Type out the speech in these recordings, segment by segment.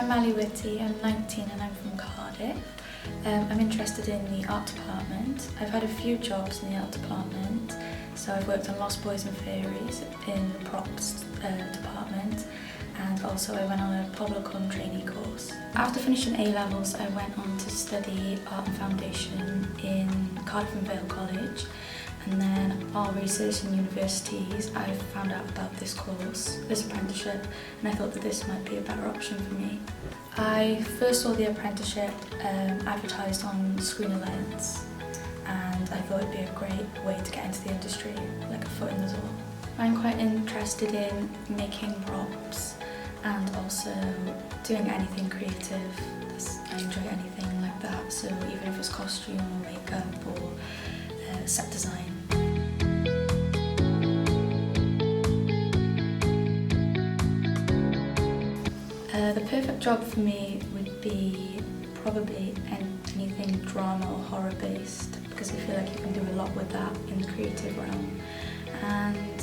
I'm Mally Whitty, I'm 19 and I'm from Cardiff. I'm interested in the art department. I've had a few jobs in the art department. So I've worked on Lost Boys and Fairies in the props department, and also I went on a Poblecon trainee course. After finishing A-levels, I went on to study Art and Foundation in Cardiff and Vale College. And then while researching universities, I found out about this course, this apprenticeship, and I thought that this might be a better option for me. I first saw the apprenticeship advertised on Screen Lens, and I thought it'd be a great way to get into the industry, like a foot in the door. I'm quite interested in making props and also doing anything creative. I enjoy anything like that, so even if it's costume or makeup or set design. The perfect job for me would be probably anything drama or horror based, because I feel like you can do a lot with that in the creative realm, and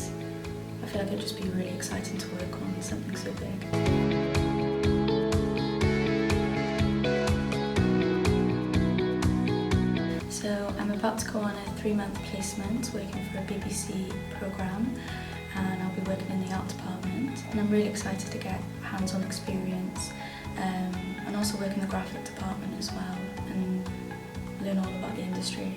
I feel like it'd just be really exciting to work on something so big. So I'm about to go on a 3-month placement working for a BBC programme, and I'll be working in the art department, and I'm really excited to get hands-on experience and also work in the graphic department as well and learn all about the industry.